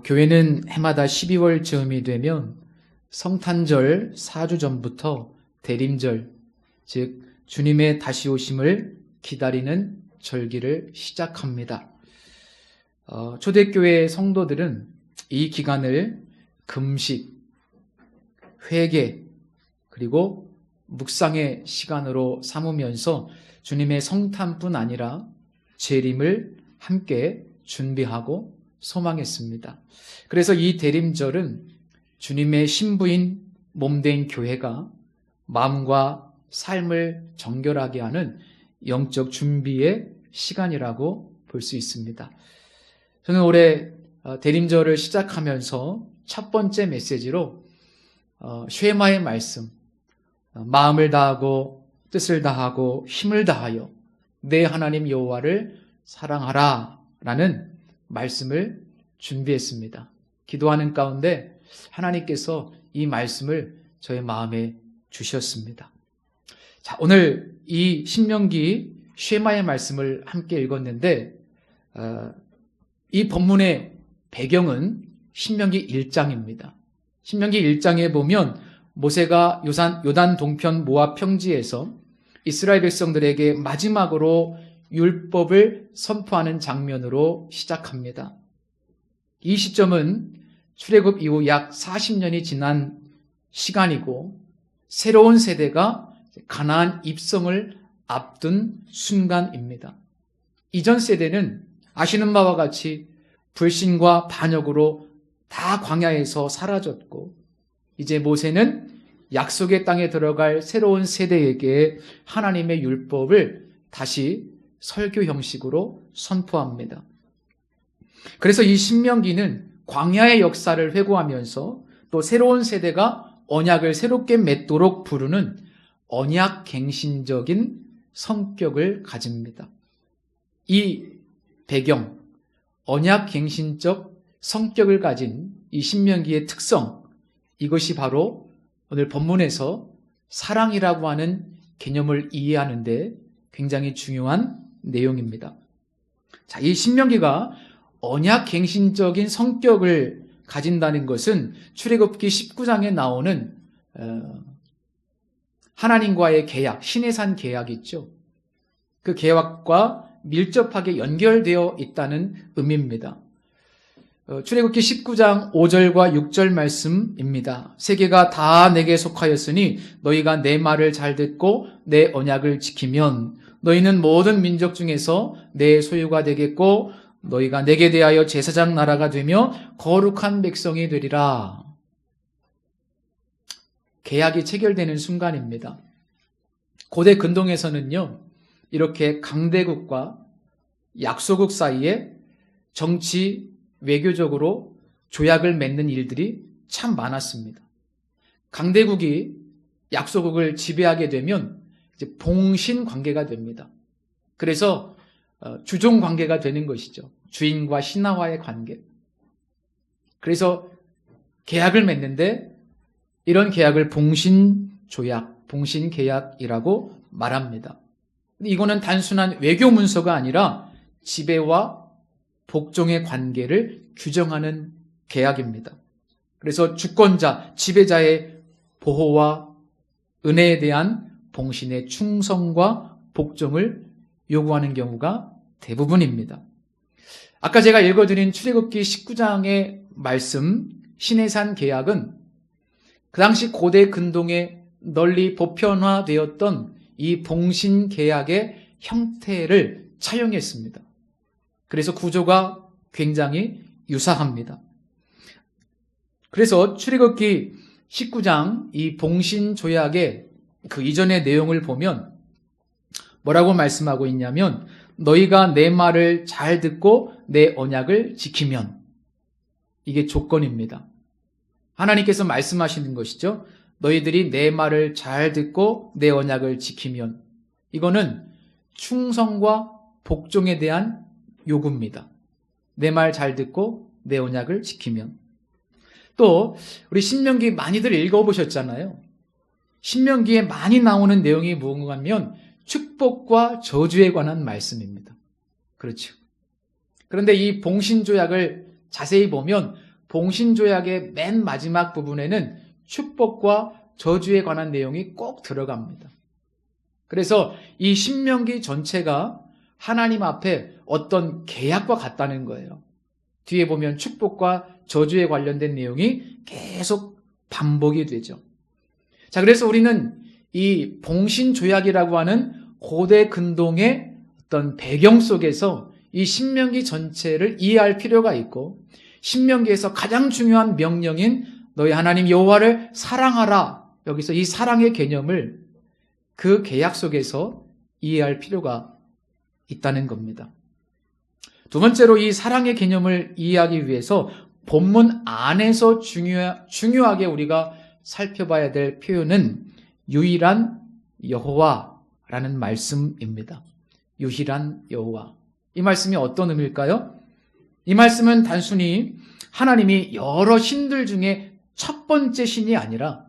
교회는 해마다 12월 즈음이 되면 성탄절 4주 전부터 대림절, 즉 주님의 다시 오심을 기다리는 절기를 시작합니다. 초대교회 성도들은 이 기간을 금식, 회개, 그리고 묵상의 시간으로 삼으면서 주님의 성탄뿐 아니라 재림을 함께 준비하고 소망했습니다. 그래서 이 대림절은 주님의 신부인 몸된 교회가 마음과 삶을 정결하게 하는 영적 준비의 시간이라고 볼 수 있습니다. 저는 올해 대림절을 시작하면서 첫 번째 메시지로 쉐마의 말씀, 마음을 다하고 뜻을 다하고 힘을 다하여 내 하나님 여호와를 사랑하라 라는 말씀을 준비했습니다. 기도하는 가운데 하나님께서 이 말씀을 저의 마음에 주셨습니다. 자, 오늘 이 신명기 쉐마의 말씀을 함께 읽었는데 이 본문의 배경은 신명기 1장입니다. 신명기 1장에 보면 모세가 요단 동편 모압 평지에서 이스라엘 백성들에게 마지막으로 율법을 선포하는 장면으로 시작합니다. 이 시점은 출애굽 이후 약 40년이 지난 시간이고 새로운 세대가 가나안 입성을 앞둔 순간입니다. 이전 세대는 아시는 바와 같이 불신과 반역으로 다 광야에서 사라졌고 이제 모세는 약속의 땅에 들어갈 새로운 세대에게 하나님의 율법을 다시 설교 형식으로 선포합니다. 그래서 이 신명기는 광야의 역사를 회고하면서 또 새로운 세대가 언약을 새롭게 맺도록 부르는 언약갱신적인 성격을 가집니다. 이 배경, 언약갱신적 성격을 가진 이 신명기의 특성, 이것이 바로 오늘 본문에서 사랑이라고 하는 개념을 이해하는 데 굉장히 중요한 내용입니다. 자, 이 신명기가 언약갱신적인 성격을 가진다는 것은 출애굽기 19장에 나오는 하나님과의 계약, 시내산 계약이 있죠. 그 계약과 밀접하게 연결되어 있다는 의미입니다. 출애굽기 19장 5절과 6절 말씀입니다. 세계가 다 내게 속하였으니 너희가 내 말을 잘 듣고 내 언약을 지키면 너희는 모든 민족 중에서 내 소유가 되겠고 너희가 내게 대하여 제사장 나라가 되며 거룩한 백성이 되리라. 계약이 체결되는 순간입니다. 고대 근동에서는요, 이렇게 강대국과 약소국 사이에 정치, 외교적으로 조약을 맺는 일들이 참 많았습니다. 강대국이 약소국을 지배하게 되면 이제 봉신 관계가 됩니다. 그래서 주종 관계가 되는 것이죠. 주인과 신하와의 관계. 그래서 계약을 맺는데 이런 계약을 봉신조약, 봉신계약이라고 말합니다. 이거는 단순한 외교 문서가 아니라 지배와 복종의 관계를 규정하는 계약입니다. 그래서 주권자, 지배자의 보호와 은혜에 대한 봉신의 충성과 복종을 요구하는 경우가 대부분입니다. 아까 제가 읽어드린 출애굽기 19장의 말씀, 시내산 계약은 그 당시 고대 근동에 널리 보편화되었던 이 봉신 계약의 형태를 차용했습니다. 그래서 구조가 굉장히 유사합니다. 그래서 출애굽기 19장 이 봉신 조약의 그 이전의 내용을 보면 뭐라고 말씀하고 있냐면 너희가 내 말을 잘 듣고 내 언약을 지키면, 이게 조건입니다. 하나님께서 말씀하시는 것이죠. 너희들이 내 말을 잘 듣고 내 언약을 지키면, 이거는 충성과 복종에 대한 요구입니다. 내 말 잘 듣고 내 언약을 지키면. 또 우리 신명기 많이들 읽어보셨잖아요. 신명기에 많이 나오는 내용이 무엇인가 하면 축복과 저주에 관한 말씀입니다. 그렇죠. 그런데 이 봉신조약을 자세히 보면 봉신조약의 맨 마지막 부분에는 축복과 저주에 관한 내용이 꼭 들어갑니다. 그래서 이 신명기 전체가 하나님 앞에 어떤 계약과 같다는 거예요. 뒤에 보면 축복과 저주에 관련된 내용이 계속 반복이 되죠. 자, 그래서 우리는 이 봉신조약이라고 하는 고대 근동의 어떤 배경 속에서 이 신명기 전체를 이해할 필요가 있고, 신명기에서 가장 중요한 명령인 너희 하나님 여호와를 사랑하라, 여기서 이 사랑의 개념을 그 계약 속에서 이해할 필요가 있다는 겁니다. 두 번째로 이 사랑의 개념을 이해하기 위해서 본문 안에서 중요하게 우리가 살펴봐야 될 표현은 유일한 여호와라는 말씀입니다. 유일한 여호와. 이 말씀이 어떤 의미일까요? 이 말씀은 단순히 하나님이 여러 신들 중에 첫 번째 신이 아니라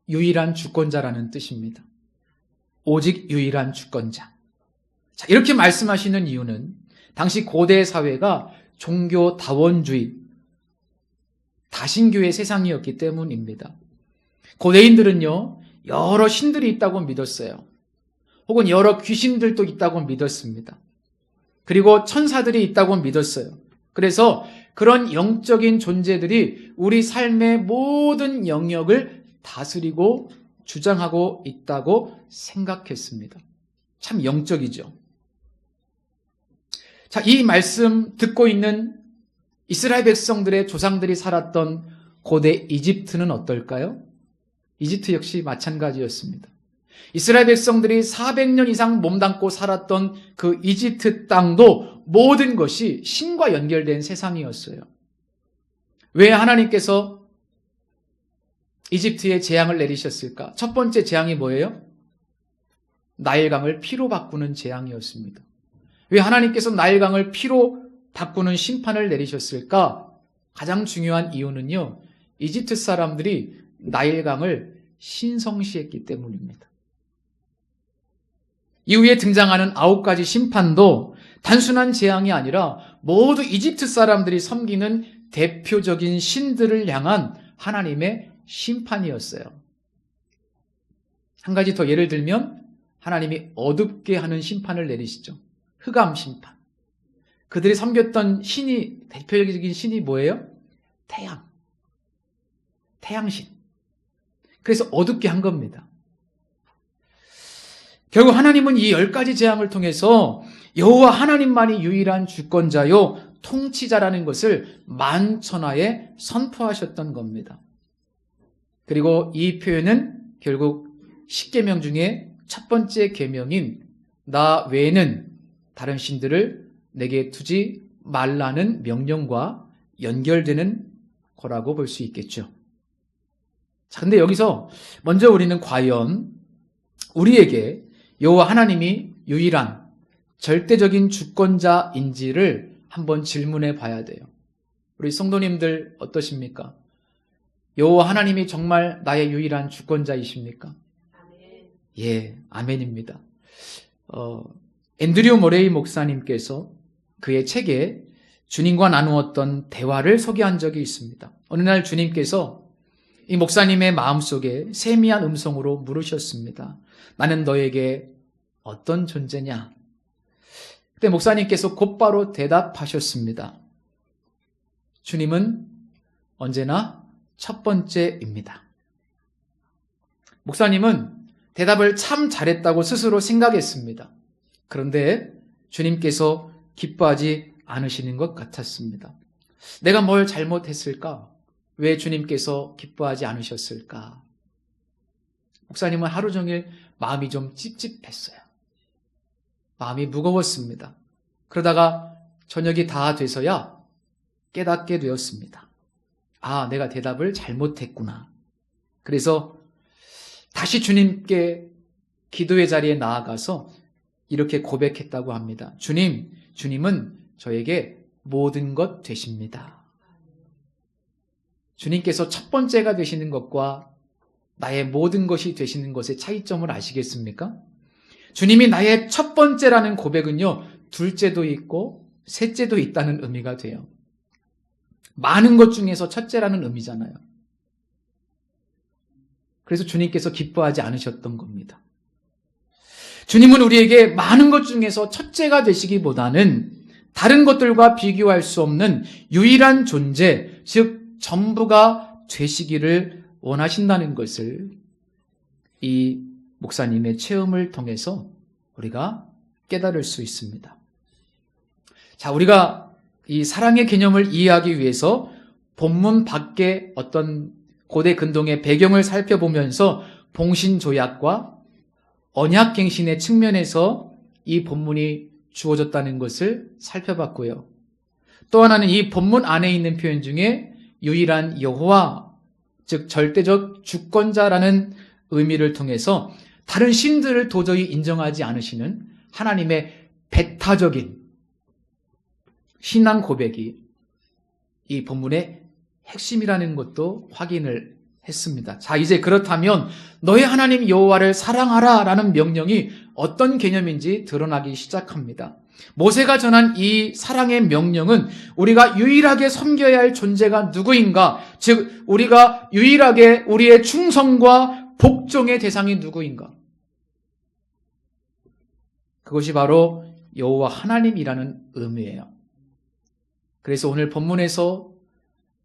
유일한 주권자라는 뜻입니다. 오직 유일한 주권자. 자, 이렇게 말씀하시는 이유는 당시 고대 사회가 종교 다원주의, 다신교의 세상이었기 때문입니다. 고대인들은요, 여러 신들이 있다고 믿었어요. 혹은 여러 귀신들도 있다고 믿었습니다. 그리고 천사들이 있다고 믿었어요. 그래서 그런 영적인 존재들이 우리 삶의 모든 영역을 다스리고 주장하고 있다고 생각했습니다. 참 영적이죠. 자, 이 말씀 듣고 있는 이스라엘 백성들의 조상들이 살았던 고대 이집트는 어떨까요? 이집트 역시 마찬가지였습니다. 이스라엘 백성들이 400년 이상 몸담고 살았던 그 이집트 땅도 모든 것이 신과 연결된 세상이었어요. 왜 하나님께서 이집트에 재앙을 내리셨을까? 첫 번째 재앙이 뭐예요? 나일강을 피로 바꾸는 재앙이었습니다. 왜 하나님께서 나일강을 피로 바꾸는 심판을 내리셨을까? 가장 중요한 이유는요, 이집트 사람들이 나일강을 신성시했기 때문입니다. 이후에 등장하는 9가지 심판도 단순한 재앙이 아니라 모두 이집트 사람들이 섬기는 대표적인 신들을 향한 하나님의 심판이었어요. 한 가지 더 예를 들면 하나님이 어둡게 하는 심판을 내리시죠. 흑암 심판. 그들이 섬겼던 신이, 대표적인 신이 뭐예요? 태양. 태양신. 그래서 어둡게 한 겁니다. 결국 하나님은 이 10가지 재앙을 통해서 여호와 하나님만이 유일한 주권자요 통치자라는 것을 만천하에 선포하셨던 겁니다. 그리고 이 표현은 결국 10계명 중에 첫 번째 계명인 나 외에는 다른 신들을 내게 두지 말라는 명령과 연결되는 거라고 볼 수 있겠죠. 자, 근데 여기서 먼저 우리는 과연 우리에게 여호와 하나님이 유일한 절대적인 주권자인지를 한번 질문해 봐야 돼요. 우리 성도님들 어떠십니까? 여호와 하나님이 정말 나의 유일한 주권자이십니까? 아멘. 예, 아멘입니다. 앤드류 모레이 목사님께서 그의 책에 주님과 나누었던 대화를 소개한 적이 있습니다. 어느 날 주님께서 이 목사님의 마음속에 세미한 음성으로 물으셨습니다. 나는 너에게 어떤 존재냐? 그때 목사님께서 곧바로 대답하셨습니다. 주님은 언제나 첫 번째입니다. 목사님은 대답을 참 잘했다고 스스로 생각했습니다. 그런데 주님께서 기뻐하지 않으시는 것 같았습니다. 내가 뭘 잘못했을까? 왜 주님께서 기뻐하지 않으셨을까? 목사님은 하루 종일 마음이 좀 찝찝했어요. 마음이 무거웠습니다. 그러다가 저녁이 다 돼서야 깨닫게 되었습니다. 아, 내가 대답을 잘못했구나. 그래서 다시 주님께 기도의 자리에 나아가서 이렇게 고백했다고 합니다. 주님은 저에게 모든 것 되십니다. 주님께서 첫 번째가 되시는 것과 나의 모든 것이 되시는 것의 차이점을 아시겠습니까? 주님이 나의 첫 번째라는 고백은요, 둘째도 있고 셋째도 있다는 의미가 돼요. 많은 것 중에서 첫째라는 의미잖아요. 그래서 주님께서 기뻐하지 않으셨던 겁니다. 주님은 우리에게 많은 것 중에서 첫째가 되시기보다는 다른 것들과 비교할 수 없는 유일한 존재, 즉 전부가 되시기를 원하신다는 것을 이 목사님의 체험을 통해서 우리가 깨달을 수 있습니다. 자, 우리가 이 사랑의 개념을 이해하기 위해서 본문 밖에 어떤 고대 근동의 배경을 살펴보면서 봉신조약과 언약갱신의 측면에서 이 본문이 주어졌다는 것을 살펴봤고요. 또 하나는 이 본문 안에 있는 표현 중에 유일한 여호와, 즉 절대적 주권자라는 의미를 통해서 다른 신들을 도저히 인정하지 않으시는 하나님의 배타적인 신앙 고백이 이 본문의 핵심이라는 것도 확인을 했습니다. 자, 이제 그렇다면 너의 하나님 여호와를 사랑하라 라는 명령이 어떤 개념인지 드러나기 시작합니다. 모세가 전한 이 사랑의 명령은 우리가 유일하게 섬겨야 할 존재가 누구인가, 즉 우리가 유일하게 우리의 충성과 복종의 대상이 누구인가, 그것이 바로 여호와 하나님이라는 의미예요. 그래서 오늘 본문에서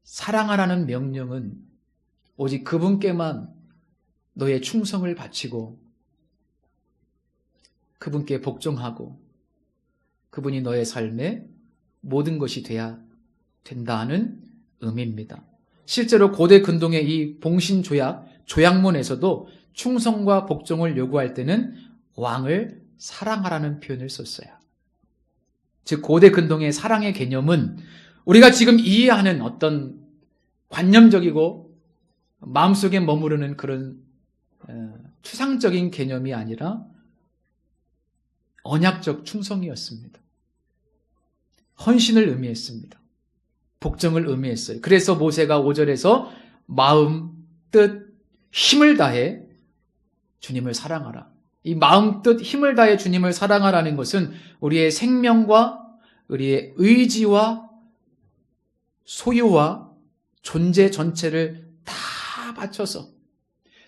사랑하라는 명령은 오직 그분께만 너의 충성을 바치고 그분께 복종하고 그분이 너의 삶의 모든 것이 돼야 된다는 의미입니다. 실제로 고대 근동의 이 봉신조약, 조약문에서도 충성과 복종을 요구할 때는 왕을 사랑하라는 표현을 썼어요. 즉 고대 근동의 사랑의 개념은 우리가 지금 이해하는 어떤 관념적이고 마음속에 머무르는 그런 추상적인 개념이 아니라 언약적 충성이었습니다. 헌신을 의미했습니다. 복종을 의미했어요. 그래서 모세가 5절에서 마음, 뜻, 힘을 다해 주님을 사랑하라. 이 마음, 뜻, 힘을 다해 주님을 사랑하라는 것은 우리의 생명과 우리의 의지와 소유와 존재 전체를 다 바쳐서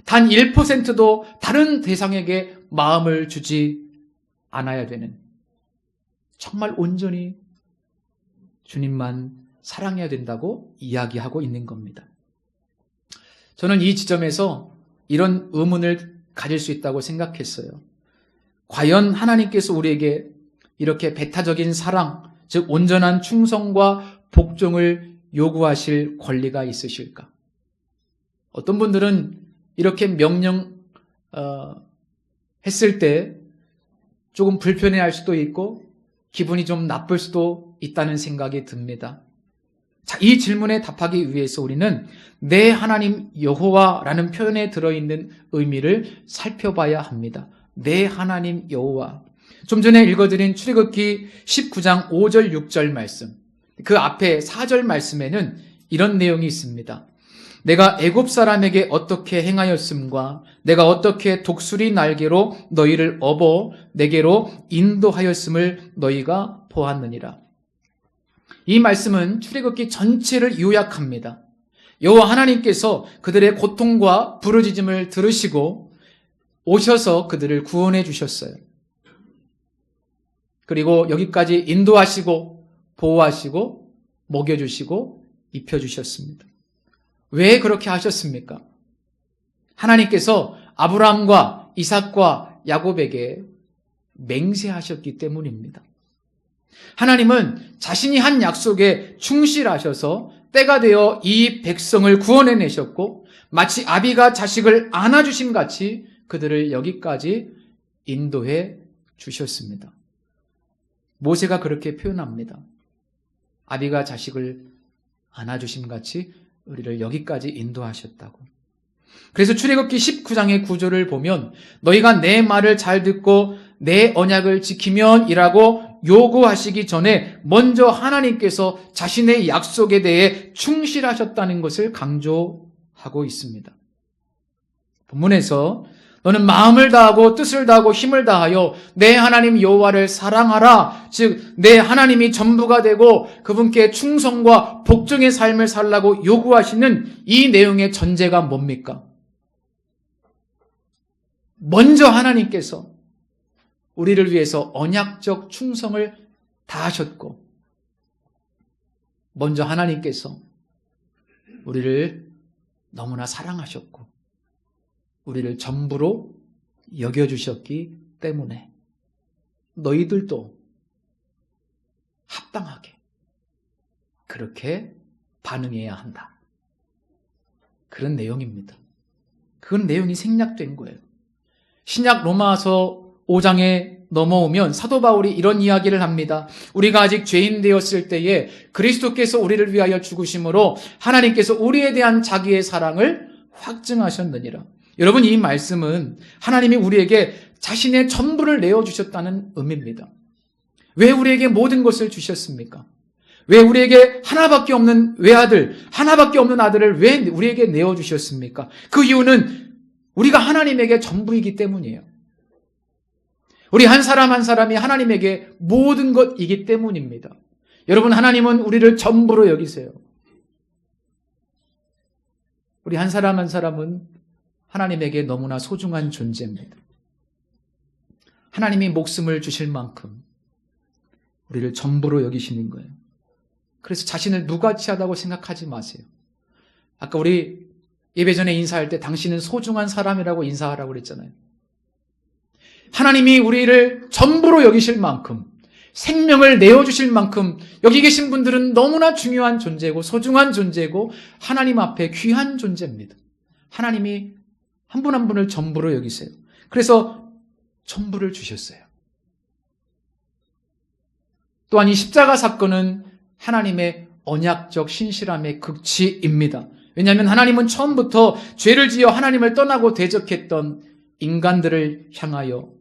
단 1%도 다른 대상에게 마음을 주지 않아야 되는, 정말 온전히 주님만 사랑해야 된다고 이야기하고 있는 겁니다. 저는 이 지점에서 이런 의문을 가질 수 있다고 생각했어요. 과연 하나님께서 우리에게 이렇게 배타적인 사랑, 즉 온전한 충성과 복종을 요구하실 권리가 있으실까? 어떤 분들은 이렇게 명령 했을 때 조금 불편해할 수도 있고 기분이 좀 나쁠 수도 있다는 생각이 듭니다. 자, 이 질문에 답하기 위해서 우리는 내 하나님 여호와라는 표현에 들어있는 의미를 살펴봐야 합니다. 내 하나님 여호와. 좀 전에 읽어드린 출애굽기 19장 5절 6절 말씀, 그 앞에 4절 말씀에는 이런 내용이 있습니다. 내가 애굽 사람에게 어떻게 행하였음과 내가 어떻게 독수리 날개로 너희를 업어 내게로 인도하였음을 너희가 보았느니라. 이 말씀은 출애굽기 전체를 요약합니다. 여호와 하나님께서 그들의 고통과 부르짖음을 들으시고 오셔서 그들을 구원해 주셨어요. 그리고 여기까지 인도하시고 보호하시고 먹여주시고 입혀주셨습니다. 왜 그렇게 하셨습니까? 하나님께서 아브라함과 이삭과 야곱에게 맹세하셨기 때문입니다. 하나님은 자신이 한 약속에 충실하셔서 때가 되어 이 백성을 구원해내셨고 마치 아비가 자식을 안아주심 같이 그들을 여기까지 인도해 주셨습니다. 모세가 그렇게 표현합니다. 아비가 자식을 안아주심 같이 우리를 여기까지 인도하셨다고. 그래서 출애굽기 19장의 구절을 보면 너희가 내 말을 잘 듣고 내 언약을 지키면 이라고 요구하시기 전에 먼저 하나님께서 자신의 약속에 대해 충실하셨다는 것을 강조하고 있습니다. 본문에서 너는 마음을 다하고 뜻을 다하고 힘을 다하여 내 하나님 여호와를 사랑하라. 즉 내 하나님이 전부가 되고 그분께 충성과 복종의 삶을 살라고 요구하시는 이 내용의 전제가 뭡니까? 먼저 하나님께서 우리를 위해서 언약적 충성을 다하셨고, 먼저 하나님께서 우리를 너무나 사랑하셨고 우리를 전부로 여겨주셨기 때문에 너희들도 합당하게 그렇게 반응해야 한다. 그런 내용입니다. 그런 내용이 생략된 거예요. 신약 로마서 5장에 넘어오면 사도 바울이 이런 이야기를 합니다. 우리가 아직 죄인 되었을 때에 그리스도께서 우리를 위하여 죽으심으로 하나님께서 우리에 대한 자기의 사랑을 확증하셨느니라. 여러분, 이 말씀은 하나님이 우리에게 자신의 전부를 내어주셨다는 의미입니다. 왜 우리에게 모든 것을 주셨습니까? 왜 우리에게 하나밖에 없는 외아들, 하나밖에 없는 아들을 왜 우리에게 내어주셨습니까? 그 이유는 우리가 하나님에게 전부이기 때문이에요. 우리 한 사람 한 사람이 하나님에게 모든 것이기 때문입니다. 여러분, 하나님은 우리를 전부로 여기세요. 우리 한 사람 한 사람은 하나님에게 너무나 소중한 존재입니다. 하나님이 목숨을 주실 만큼 우리를 전부로 여기시는 거예요. 그래서 자신을 무가치하다고 생각하지 마세요. 아까 우리 예배 전에 인사할 때 당신은 소중한 사람이라고 인사하라고 그랬잖아요. 하나님이 우리를 전부로 여기실 만큼, 생명을 내어주실 만큼 여기 계신 분들은 너무나 중요한 존재고 소중한 존재고 하나님 앞에 귀한 존재입니다. 하나님이 한 분 한 분을 전부로 여기세요. 그래서 전부를 주셨어요. 또한 이 십자가 사건은 하나님의 언약적 신실함의 극치입니다. 왜냐하면 하나님은 처음부터 죄를 지어 하나님을 떠나고 대적했던 인간들을 향하여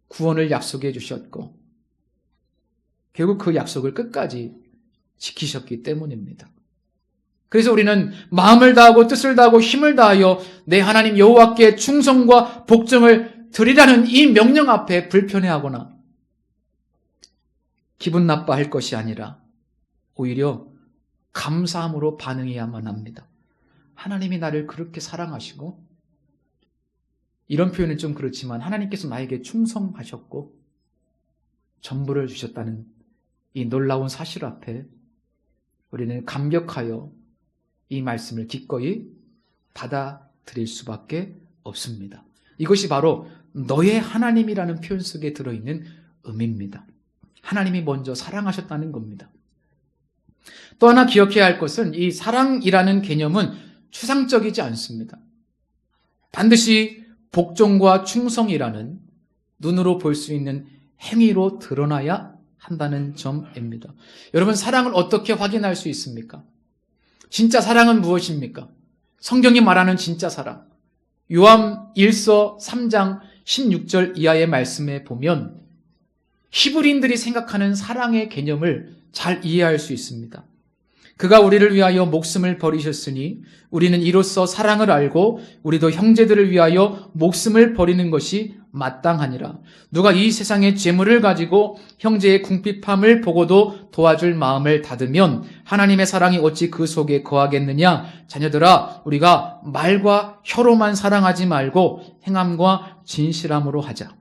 구원을 약속해 주셨고 결국 그 약속을 끝까지 지키셨기 때문입니다. 그래서 우리는 마음을 다하고 뜻을 다하고 힘을 다하여 내 하나님 여호와께 충성과 복종을 드리라는 이 명령 앞에 불편해하거나 기분 나빠할 것이 아니라 오히려 감사함으로 반응해야만 합니다. 하나님이 나를 그렇게 사랑하시고, 이런 표현은 좀 그렇지만 하나님께서 나에게 충성하셨고 전부를 주셨다는 이 놀라운 사실 앞에 우리는 감격하여 이 말씀을 기꺼이 받아들일 수밖에 없습니다. 이것이 바로 너의 하나님이라는 표현 속에 들어있는 의미입니다. 하나님이 먼저 사랑하셨다는 겁니다. 또 하나 기억해야 할 것은 이 사랑이라는 개념은 추상적이지 않습니다. 반드시 복종과 충성이라는 눈으로 볼 수 있는 행위로 드러나야 한다는 점입니다. 여러분, 사랑을 어떻게 확인할 수 있습니까? 진짜 사랑은 무엇입니까? 성경이 말하는 진짜 사랑. 요한 1서 3장 16절 이하의 말씀에 보면 히브리인들이 생각하는 사랑의 개념을 잘 이해할 수 있습니다. 그가 우리를 위하여 목숨을 버리셨으니 우리는 이로써 사랑을 알고 우리도 형제들을 위하여 목숨을 버리는 것이 마땅하니라. 누가 이 세상의 재물을 가지고 형제의 궁핍함을 보고도 도와줄 마음을 닫으면 하나님의 사랑이 어찌 그 속에 거하겠느냐. 자녀들아, 우리가 말과 혀로만 사랑하지 말고 행함과 진실함으로 하자.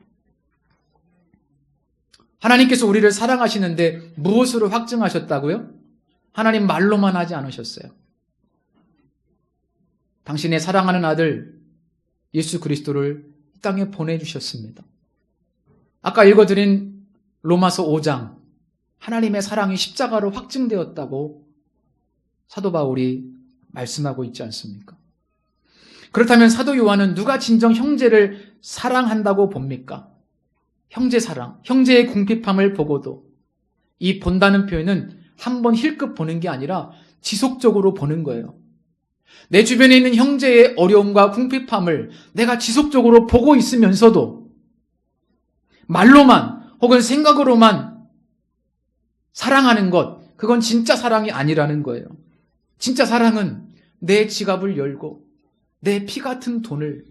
하나님께서 우리를 사랑하시는데 무엇으로 확증하셨다고요? 하나님 말로만 하지 않으셨어요. 당신의 사랑하는 아들 예수 그리스도를 이 땅에 보내주셨습니다. 아까 읽어드린 로마서 5장, 하나님의 사랑이 십자가로 확증되었다고 사도 바울이 말씀하고 있지 않습니까? 그렇다면 사도 요한은 누가 진정 형제를 사랑한다고 봅니까? 형제 사랑, 형제의 궁핍함을 보고도, 이 본다는 표현은 한번 힐끗 보는 게 아니라 지속적으로 보는 거예요. 내 주변에 있는 형제의 어려움과 궁핍함을 내가 지속적으로 보고 있으면서도 말로만 혹은 생각으로만 사랑하는 것, 그건 진짜 사랑이 아니라는 거예요. 진짜 사랑은 내 지갑을 열고 내 피 같은 돈을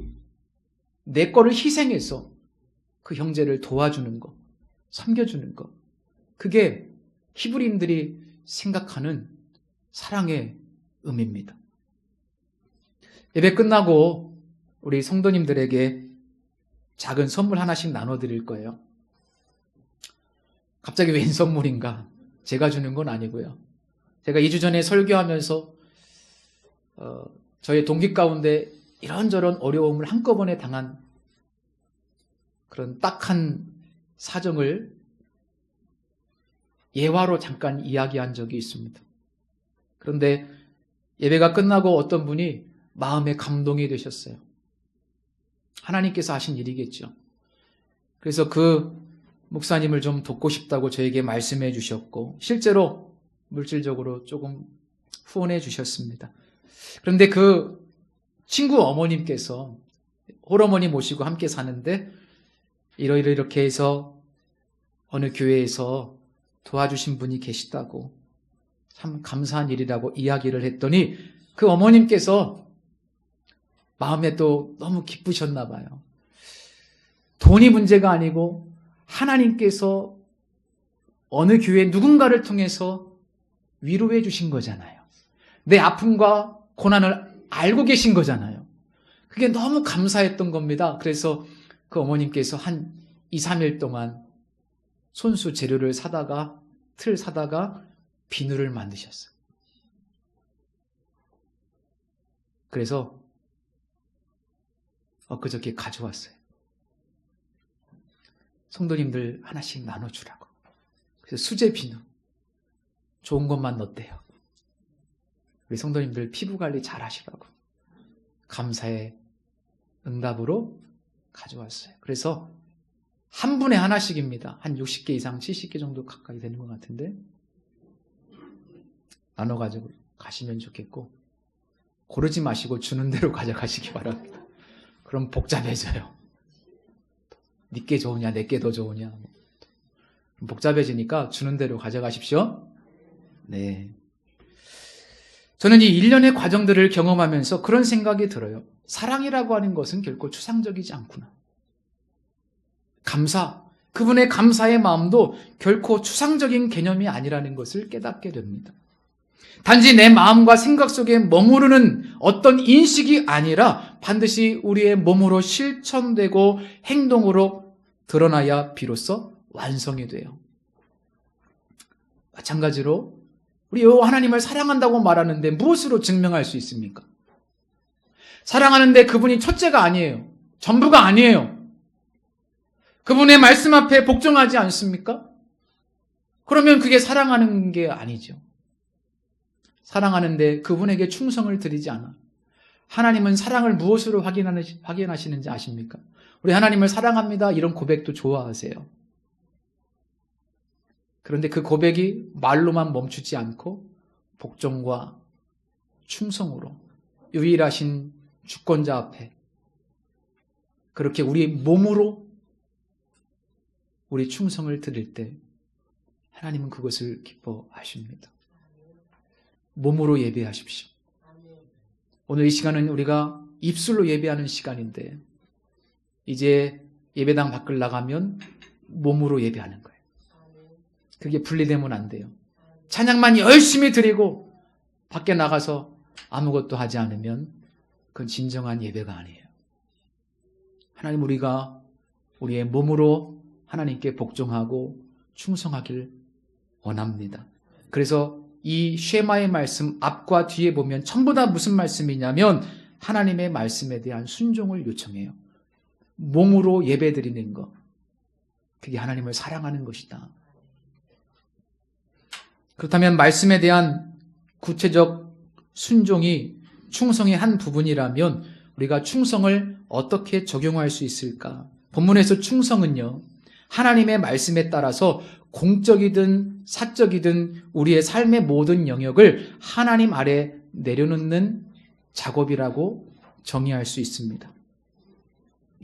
내 거를 희생해서 그 형제를 도와주는 것, 섬겨주는 것. 그게 히브리인들이 생각하는 사랑의 의미입니다. 예배 끝나고 우리 성도님들에게 작은 선물 하나씩 나눠드릴 거예요. 갑자기 웬 선물인가? 제가 주는 건 아니고요. 제가 2주 전에 설교하면서 저의 동기 가운데 이런저런 어려움을 한꺼번에 당한 그런 딱한 사정을 예화로 잠깐 이야기한 적이 있습니다. 그런데 예배가 끝나고 어떤 분이 마음에 감동이 되셨어요. 하나님께서 하신 일이겠죠. 그래서 그 목사님을 좀 돕고 싶다고 저에게 말씀해 주셨고 실제로 물질적으로 조금 후원해 주셨습니다. 그런데 그 친구 어머님께서 홀어머니 모시고 함께 사는데 이렇게 해서 어느 교회에서 도와주신 분이 계시다고 참 감사한 일이라고 이야기를 했더니 그 어머님께서 마음에 또 너무 기쁘셨나 봐요. 돈이 문제가 아니고 하나님께서 어느 교회 누군가를 통해서 위로해 주신 거잖아요. 내 아픔과 고난을 알고 계신 거잖아요. 그게 너무 감사했던 겁니다. 그래서 그 어머님께서 한 2, 3일 동안 손수 재료를 사다가 틀 사다가 비누를 만드셨어요. 그래서 엊그저께 가져왔어요. 성도님들 하나씩 나눠주라고. 그래서 수제 비누 좋은 것만 넣었대요. 우리 성도님들 피부관리 잘 하시라고 감사의 응답으로 가져왔어요. 그래서 한 분에 하나씩입니다. 한 60개 이상 70개 정도 가까이 되는 것 같은데 나눠가지고 가시면 좋겠고 고르지 마시고 주는 대로 가져가시기 바랍니다. 그럼 복잡해져요. 니께 좋으냐 내께 더 좋으냐 복잡해지니까 주는 대로 가져가십시오. 네. 저는 이 일련의 과정들을 경험하면서 그런 생각이 들어요. 사랑이라고 하는 것은 결코 추상적이지 않구나. 감사, 그분의 감사의 마음도 결코 추상적인 개념이 아니라는 것을 깨닫게 됩니다. 단지 내 마음과 생각 속에 머무르는 어떤 인식이 아니라 반드시 우리의 몸으로 실천되고 행동으로 드러나야 비로소 완성이 돼요. 마찬가지로 우리 하나님을 사랑한다고 말하는데 무엇으로 증명할 수 있습니까? 사랑하는데 그분이 첫째가 아니에요. 전부가 아니에요. 그분의 말씀 앞에 복종하지 않습니까? 그러면 그게 사랑하는 게 아니죠. 사랑하는데 그분에게 충성을 드리지 않아. 하나님은 사랑을 무엇으로 확인하시는지 아십니까? 우리 하나님을 사랑합니다. 이런 고백도 좋아하세요. 그런데 그 고백이 말로만 멈추지 않고 복종과 충성으로 유일하신 주권자 앞에 그렇게 우리 몸으로 우리 충성을 드릴 때 하나님은 그것을 기뻐하십니다. 몸으로 예배하십시오. 오늘 이 시간은 우리가 입술로 예배하는 시간인데 이제 예배당 밖을 나가면 몸으로 예배하는 거예요. 그게 분리되면 안 돼요. 찬양만 열심히 드리고 밖에 나가서 아무것도 하지 않으면 그건 진정한 예배가 아니에요. 하나님 우리가 우리의 몸으로 하나님께 복종하고 충성하길 원합니다. 그래서 이 쉐마의 말씀 앞과 뒤에 보면 전부 다 무슨 말씀이냐면 하나님의 말씀에 대한 순종을 요청해요. 몸으로 예배드리는 것. 그게 하나님을 사랑하는 것이다. 그렇다면 말씀에 대한 구체적 순종이 충성의 한 부분이라면 우리가 충성을 어떻게 적용할 수 있을까? 본문에서 충성은요, 하나님의 말씀에 따라서 공적이든 사적이든 우리의 삶의 모든 영역을 하나님 아래 내려놓는 작업이라고 정의할 수 있습니다.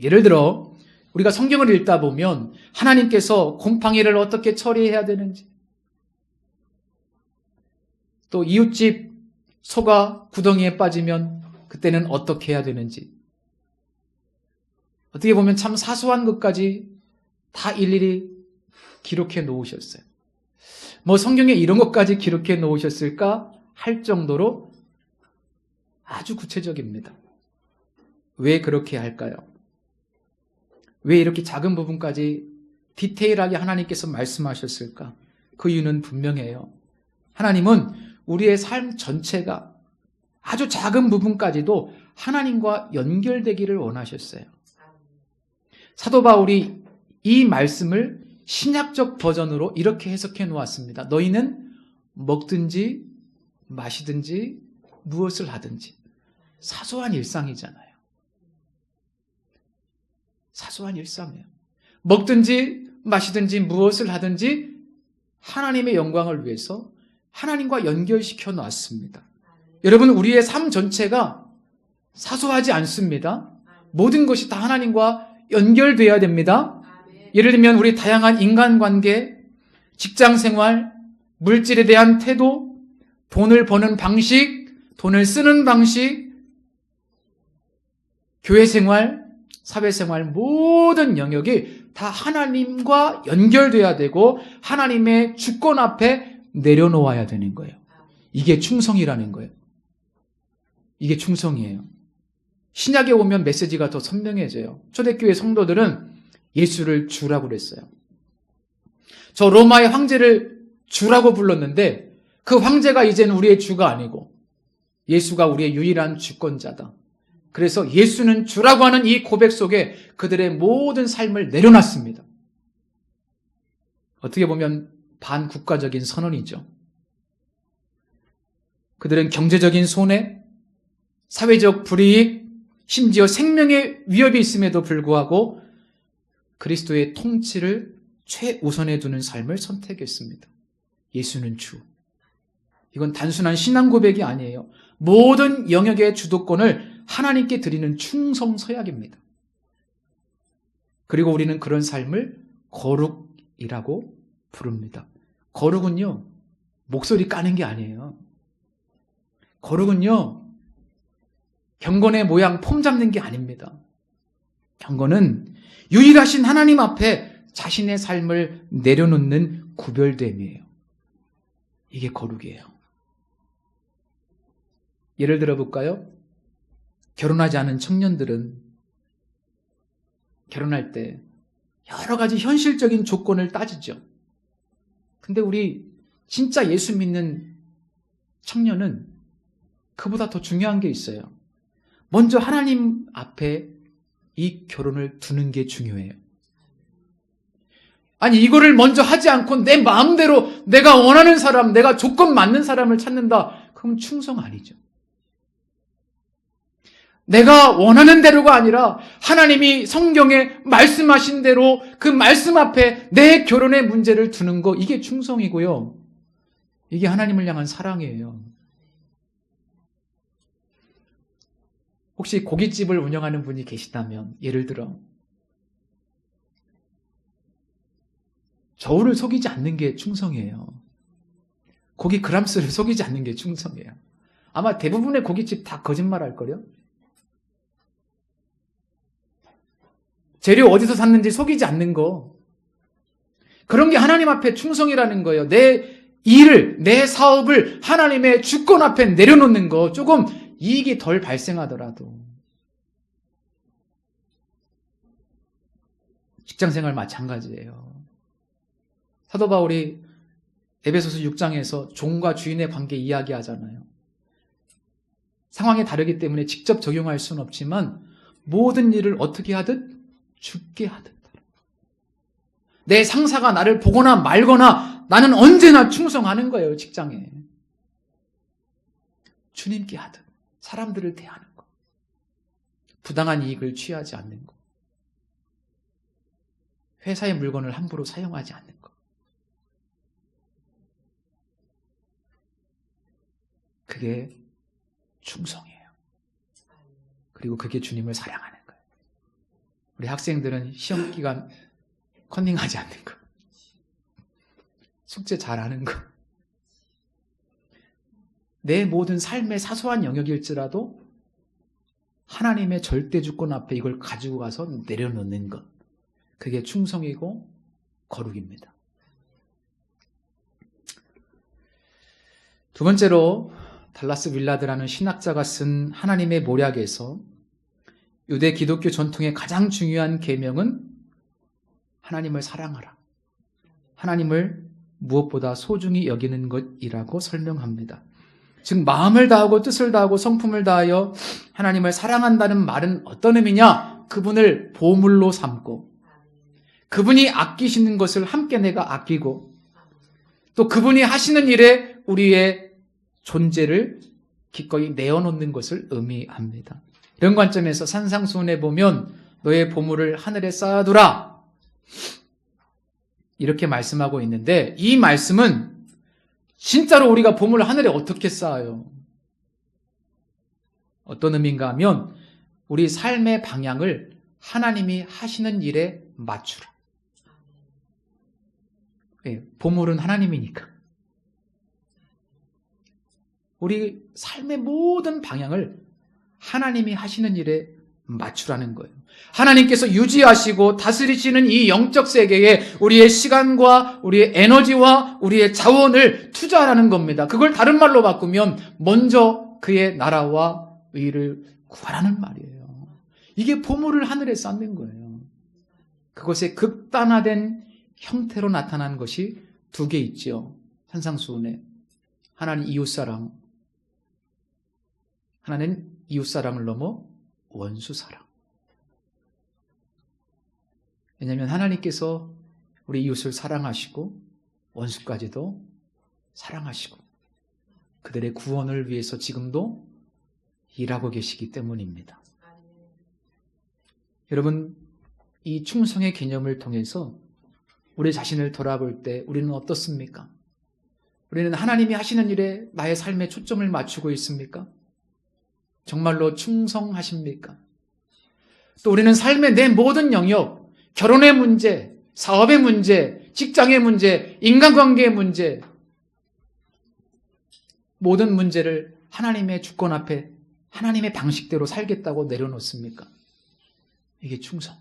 예를 들어 우리가 성경을 읽다 보면 하나님께서 곰팡이를 어떻게 처리해야 되는지, 또 이웃집 소가 구덩이에 빠지면 그때는 어떻게 해야 되는지, 어떻게 보면 참 사소한 것까지 다 일일이 기록해 놓으셨어요. 뭐 성경에 이런 것까지 기록해 놓으셨을까 할 정도로 아주 구체적입니다. 왜 그렇게 할까요? 왜 이렇게 작은 부분까지 디테일하게 하나님께서 말씀하셨을까? 그 이유는 분명해요. 하나님은 우리의 삶 전체가 아주 작은 부분까지도 하나님과 연결되기를 원하셨어요. 사도 바울이 이 말씀을 신약적 버전으로 이렇게 해석해 놓았습니다. 너희는 먹든지 마시든지 무엇을 하든지. 사소한 일상이잖아요. 사소한 일상이에요. 먹든지 마시든지 무엇을 하든지 하나님의 영광을 위해서 하나님과 연결시켜 놨습니다. 여러분, 우리의 삶 전체가 사소하지 않습니다. 모든 것이 다 하나님과 연결되어야 됩니다. 예를 들면 우리 다양한 인간관계, 직장생활, 물질에 대한 태도, 돈을 버는 방식, 돈을 쓰는 방식, 교회생활, 사회생활 모든 영역이 다 하나님과 연결돼야 되고 하나님의 주권 앞에 내려놓아야 되는 거예요. 이게 충성이라는 거예요. 이게 충성이에요. 신약에 오면 메시지가 더 선명해져요. 초대교회 성도들은 예수를 주라고 그랬어요. 저 로마의 황제를 주라고 불렀는데 그 황제가 이제는 우리의 주가 아니고 예수가 우리의 유일한 주권자다. 그래서 예수는 주라고 하는 이 고백 속에 그들의 모든 삶을 내려놨습니다. 어떻게 보면 반국가적인 선언이죠. 그들은 경제적인 손해, 사회적 불이익, 심지어 생명의 위협이 있음에도 불구하고 그리스도의 통치를 최우선에 두는 삶을 선택했습니다. 예수는 주. 이건 단순한 신앙 고백이 아니에요. 모든 영역의 주도권을 하나님께 드리는 충성 서약입니다. 그리고 우리는 그런 삶을 거룩이라고 부릅니다. 거룩은요, 목소리 까는 게 아니에요. 거룩은요, 경건의 모양 폼 잡는 게 아닙니다. 경건은 유일하신 하나님 앞에 자신의 삶을 내려놓는 구별됨이에요. 이게 거룩이에요. 예를 들어 볼까요? 결혼하지 않은 청년들은 결혼할 때 여러 가지 현실적인 조건을 따지죠. 근데 우리 진짜 예수 믿는 청년은 그보다 더 중요한 게 있어요. 먼저 하나님 앞에 이 결혼을 두는 게 중요해요. 아니, 이거를 먼저 하지 않고 내 마음대로 내가 원하는 사람, 내가 조건 맞는 사람을 찾는다. 그럼 충성 아니죠. 내가 원하는 대로가 아니라 하나님이 성경에 말씀하신 대로 그 말씀 앞에 내 결혼의 문제를 두는 거, 이게 충성이고요. 이게 하나님을 향한 사랑이에요. 혹시 고깃집을 운영하는 분이 계시다면, 예를 들어 저울을 속이지 않는 게 충성이에요. 고기 그람수를 속이지 않는 게 충성이에요. 아마 대부분의 고깃집 다 거짓말할걸요? 재료 어디서 샀는지 속이지 않는 거. 그런 게 하나님 앞에 충성이라는 거예요. 내 일을, 내 사업을 하나님의 주권 앞에 내려놓는 거. 조금 이익이 덜 발생하더라도. 직장생활 마찬가지예요. 사도 바울이 에베소서 6장에서 종과 주인의 관계 이야기하잖아요. 상황이 다르기 때문에 직접 적용할 수는 없지만 모든 일을 어떻게 하듯 죽게 하듯. 내 상사가 나를 보거나 말거나 나는 언제나 충성하는 거예요, 직장에. 주님께 하듯 사람들을 대하는 거. 부당한 이익을 취하지 않는 거. 회사의 물건을 함부로 사용하지 않는 거. 그게 충성이에요. 그리고 그게 주님을 사랑하는 거예요. 우리 학생들은 시험 기간 컨닝하지 않는 거. 숙제 잘하는 거. 내 모든 삶의 사소한 영역일지라도 하나님의 절대 주권 앞에 이걸 가지고 가서 내려놓는 것. 그게 충성이고 거룩입니다. 두 번째로 달라스 윌라드라는 신학자가 쓴 하나님의 모략에서 유대 기독교 전통의 가장 중요한 계명은 하나님을 사랑하라. 하나님을 무엇보다 소중히 여기는 것이라고 설명합니다. 즉 마음을 다하고 뜻을 다하고 성품을 다하여 하나님을 사랑한다는 말은 어떤 의미냐? 그분을 보물로 삼고 그분이 아끼시는 것을 함께 내가 아끼고 또 그분이 하시는 일에 우리의 존재를 기꺼이 내어놓는 것을 의미합니다. 이런 관점에서 산상수훈에 보면 너의 보물을 하늘에 쌓아두라 이렇게 말씀하고 있는데 이 말씀은 진짜로 우리가 보물을 하늘에 어떻게 쌓아요? 어떤 의미인가 하면 우리 삶의 방향을 하나님이 하시는 일에 맞추라. 보물은 하나님이니까. 우리 삶의 모든 방향을 하나님이 하시는 일에 맞추라는 거예요. 하나님께서 유지하시고 다스리시는 이 영적 세계에 우리의 시간과 우리의 에너지와 우리의 자원을 투자하라는 겁니다. 그걸 다른 말로 바꾸면 먼저 그의 나라와 의를 구하라는 말이에요. 이게 보물을 하늘에 쌓는 거예요. 그것의 극단화된 형태로 나타난 것이 두 개 있죠. 산상수훈에. 하나는 이웃사랑, 하나는 이웃사랑을 넘어 원수사랑. 왜냐하면 하나님께서 우리 이웃을 사랑하시고 원수까지도 사랑하시고 그들의 구원을 위해서 지금도 일하고 계시기 때문입니다. 여러분, 이 충성의 개념을 통해서 우리 자신을 돌아볼 때 우리는 어떻습니까? 우리는 하나님이 하시는 일에 나의 삶에 초점을 맞추고 있습니까? 정말로 충성하십니까? 또 우리는 삶의 내 모든 영역, 결혼의 문제, 사업의 문제, 직장의 문제, 인간관계의 문제, 모든 문제를 하나님의 주권 앞에 하나님의 방식대로 살겠다고 내려놓습니까? 이게 충성.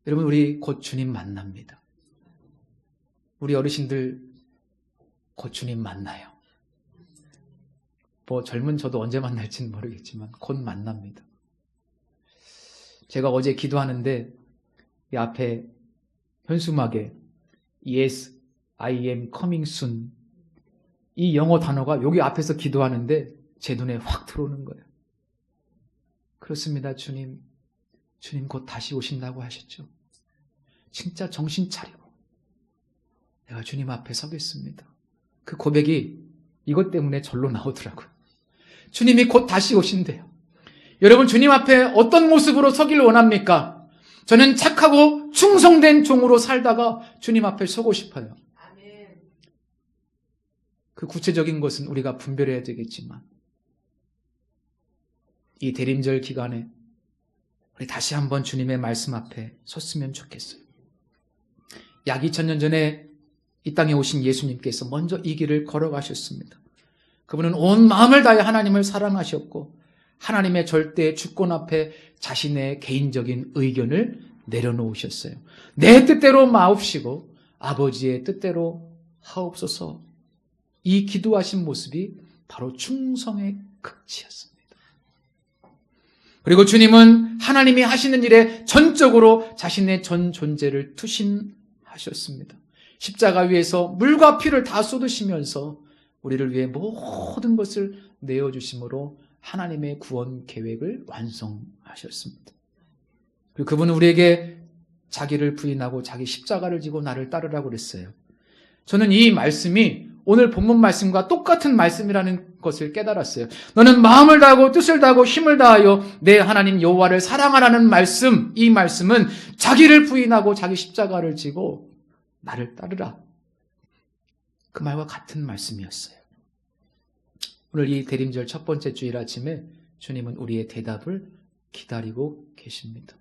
여러분, 우리 곧 주님 만납니다. 우리 어르신들 곧 주님 만나요. 뭐 젊은 저도 언제 만날지는 모르겠지만 곧 만납니다. 제가 어제 기도하는데 이 앞에 현수막에 Yes, I am coming soon 이 영어 단어가 여기 앞에서 기도하는데 제 눈에 확 들어오는 거예요. 그렇습니다. 주님 곧 다시 오신다고 하셨죠. 진짜 정신 차리고 내가 주님 앞에 서겠습니다. 그 고백이 이것 때문에 절로 나오더라고요. 주님이 곧 다시 오신대요. 여러분, 주님 앞에 어떤 모습으로 서길 원합니까? 저는 착하고 충성된 종으로 살다가 주님 앞에 서고 싶어요. 그 구체적인 것은 우리가 분별해야 되겠지만 이 대림절 기간에 우리 다시 한번 주님의 말씀 앞에 섰으면 좋겠어요. 약 2000년 전에 이 땅에 오신 예수님께서 먼저 이 길을 걸어가셨습니다. 그분은 온 마음을 다해 하나님을 사랑하셨고 하나님의 절대 주권 앞에 자신의 개인적인 의견을 내려놓으셨어요. 내 뜻대로 마옵시고 아버지의 뜻대로 하옵소서. 이 기도하신 모습이 바로 충성의 극치였습니다. 그리고 주님은 하나님이 하시는 일에 전적으로 자신의 전 존재를 투신하셨습니다. 십자가 위에서 물과 피를 다 쏟으시면서 우리를 위해 모든 것을 내어주심으로 하나님의 구원 계획을 완성하셨습니다. 그리고 그분은 우리에게 자기를 부인하고 자기 십자가를 지고 나를 따르라고 그랬어요. 저는 이 말씀이 오늘 본문 말씀과 똑같은 말씀이라는 것을 깨달았어요. 너는 마음을 다하고 뜻을 다하고 힘을 다하여 내 하나님 여호와를 사랑하라는 말씀, 이 말씀은 자기를 부인하고 자기 십자가를 지고 나를 따르라. 그 말과 같은 말씀이었어요. 오늘 이 대림절 첫 번째 주일 아침에 주님은 우리의 대답을 기다리고 계십니다.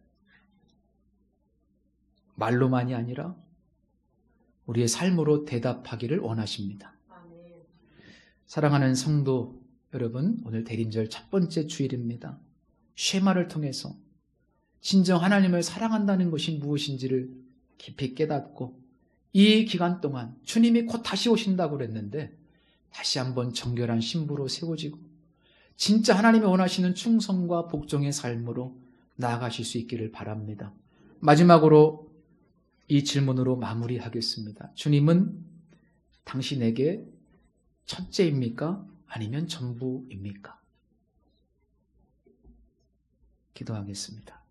말로만이 아니라 우리의 삶으로 대답하기를 원하십니다. 사랑하는 성도 여러분, 오늘 대림절 첫 번째 주일입니다. 쉐마를 통해서 진정 하나님을 사랑한다는 것이 무엇인지를 깊이 깨닫고 이 기간 동안 주님이 곧 다시 오신다고 그랬는데 다시 한번 정결한 신부로 세워지고 진짜 하나님이 원하시는 충성과 복종의 삶으로 나아가실 수 있기를 바랍니다. 마지막으로 이 질문으로 마무리하겠습니다. 주님은 당신에게 첫째입니까? 아니면 전부입니까? 기도하겠습니다.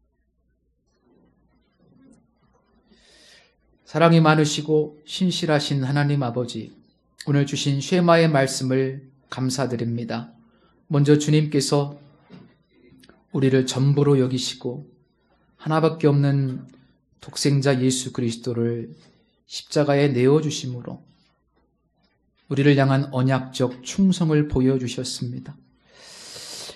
사랑이 많으시고 신실하신 하나님 아버지, 오늘 주신 쉐마의 말씀을 감사드립니다. 먼저 주님께서 우리를 전부로 여기시고 하나밖에 없는 독생자 예수 그리스도를 십자가에 내어주심으로 우리를 향한 언약적 충성을 보여주셨습니다.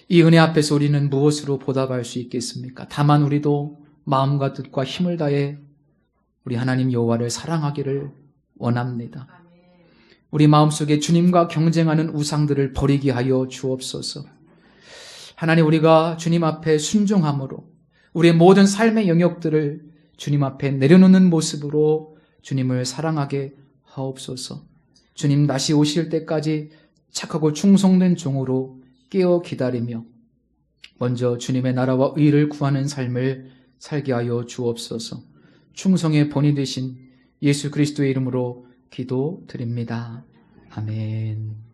이 은혜 앞에서 우리는 무엇으로 보답할 수 있겠습니까? 다만 우리도 마음과 뜻과 힘을 다해 우리 하나님 여호와를 사랑하기를 원합니다. 우리 마음속에 주님과 경쟁하는 우상들을 버리게 하여 주옵소서. 하나님, 우리가 주님 앞에 순종함으로 우리의 모든 삶의 영역들을 주님 앞에 내려놓는 모습으로 주님을 사랑하게 하옵소서. 주님 다시 오실 때까지 착하고 충성된 종으로 깨어 기다리며 먼저 주님의 나라와 의를 구하는 삶을 살게 하여 주옵소서. 충성의 본이 되신 예수 그리스도의 이름으로 기도드립니다. 아멘.